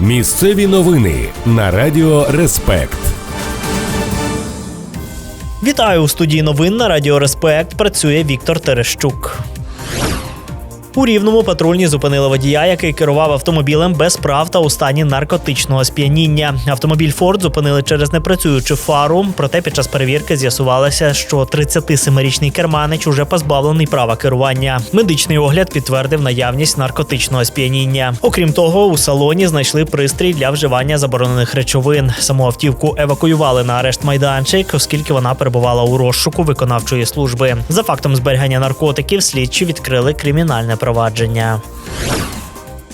Місцеві новини на Радіо Респект. Вітаю! У студії новин на Радіо Респект працює Віктор Терещук. У Рівному патрульні зупинили водія, який керував автомобілем без прав та у стані наркотичного сп'яніння. Автомобіль «Форд» зупинили через непрацюючу фару, проте під час перевірки з'ясувалося, що 37-річний керманич уже позбавлений права керування. Медичний огляд підтвердив наявність наркотичного сп'яніння. Окрім того, у салоні знайшли пристрій для вживання заборонених речовин. Саму автівку евакуювали на арешт-майданчик, оскільки вона перебувала у розшуку виконавчої служби. За фактом зберігання наркотиків слідчі відкрили кримінальне провадження.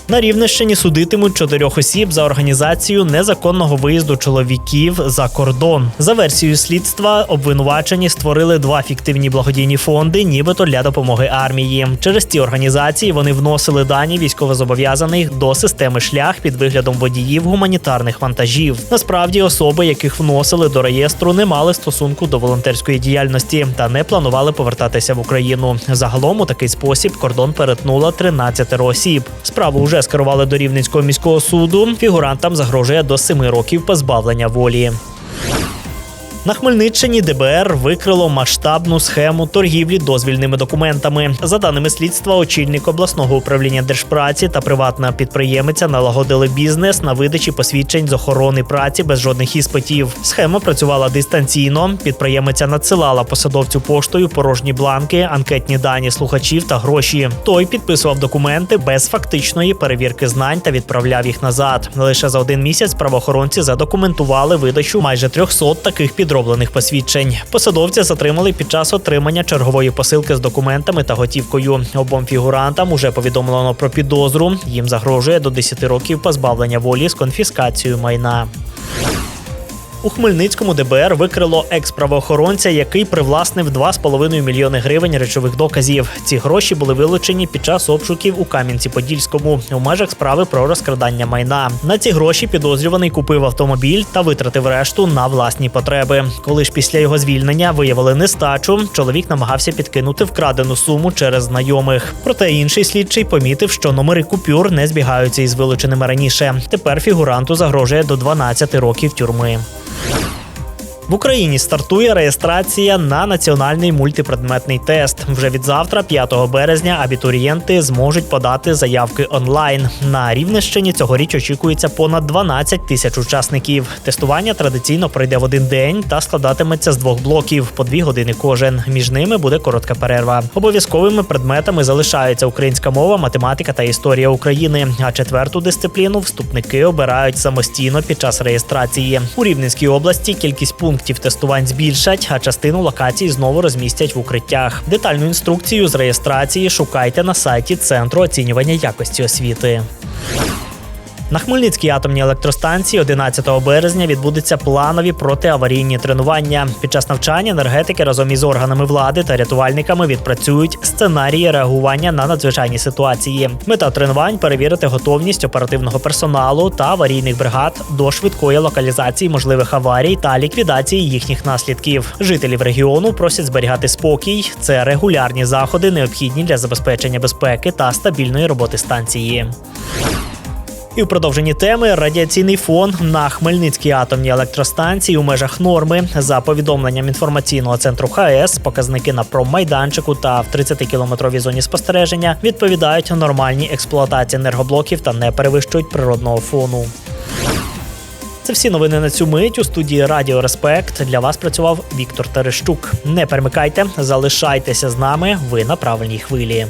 На Рівненщині судитимуть 4 осіб за організацію незаконного виїзду чоловіків за кордон. За версією слідства, обвинувачені створили 2 фіктивні благодійні фонди, нібито для допомоги армії. Через ці організації вони вносили дані військовозобов'язаних до системи «Шлях» під виглядом водіїв гуманітарних вантажів. Насправді, особи, яких вносили до реєстру, не мали стосунку до волонтерської діяльності та не планували повертатися в Україну. Загалом у такий спосіб кордон перетнуло 13 осіб. Справу вже скерували до Рівненського міського суду. Фігурантам загрожує до 7 років позбавлення волі. На Хмельниччині ДБР викрило масштабну схему торгівлі дозвільними документами. За даними слідства, очільник обласного управління держпраці та приватна підприємиця налагодили бізнес на видачі посвідчень з охорони праці без жодних іспитів. Схема працювала дистанційно. Підприємиця надсилала посадовцю поштою порожні бланки, анкетні дані слухачів та гроші. Той підписував документи без фактичної перевірки знань та відправляв їх назад. Лише за 1 місяць правоохоронці задокументували видачу майже 300 таких підроблених посвідчень. Посадовця затримали під час отримання чергової посилки з документами та готівкою. Обом фігурантам уже повідомлено про підозру. Їм загрожує до 10 років позбавлення волі з конфіскацією майна. У Хмельницькому ДБР викрило екс-правоохоронця, який привласнив 2,5 мільйони гривень речових доказів. Ці гроші були вилучені під час обшуків у Кам'янці-Подільському у межах справи про розкрадання майна. На ці гроші підозрюваний купив автомобіль та витратив решту на власні потреби. Коли ж після його звільнення виявили нестачу, чоловік намагався підкинути вкрадену суму через знайомих. Проте інший слідчий помітив, що номери купюр не збігаються із вилученими раніше. Тепер фігуранту загрожує до 12 років тюрми. В Україні стартує реєстрація на національний мультипредметний тест. Вже від завтра, 5 березня, абітурієнти зможуть подати заявки онлайн. На Рівненщині цьогоріч очікується понад 12 тисяч учасників. Тестування традиційно пройде в 1 день та складатиметься з 2 блоків, по 2 години кожен. Між ними буде коротка перерва. Обов'язковими предметами залишаються українська мова, математика та історія України. А 4-ту дисципліну вступники обирають самостійно під час реєстрації. У Рівненській області кількість пунктів тестувань збільшать, а частину локацій знову розмістять в укриттях. Детальну інструкцію з реєстрації шукайте на сайті Центру оцінювання якості освіти. На Хмельницькій атомній електростанції 11 березня відбудуться планові протиаварійні тренування. Під час навчання енергетики разом із органами влади та рятувальниками відпрацюють сценарії реагування на надзвичайні ситуації. Мета тренувань – перевірити готовність оперативного персоналу та аварійних бригад до швидкої локалізації можливих аварій та ліквідації їхніх наслідків. Жителів регіону просять зберігати спокій. Це регулярні заходи, необхідні для забезпечення безпеки та стабільної роботи станції. І в продовженні теми – радіаційний фон на Хмельницькій атомній електростанції у межах норми. За повідомленням інформаційного центру ХАЕС, показники на проммайданчику та в 30-кілометровій зоні спостереження відповідають нормальній експлуатації енергоблоків та не перевищують природного фону. Це всі новини на цю мить. У студії Радіо Респект для вас працював Віктор Терещук. Не перемикайте, залишайтеся з нами, ви на правильній хвилі.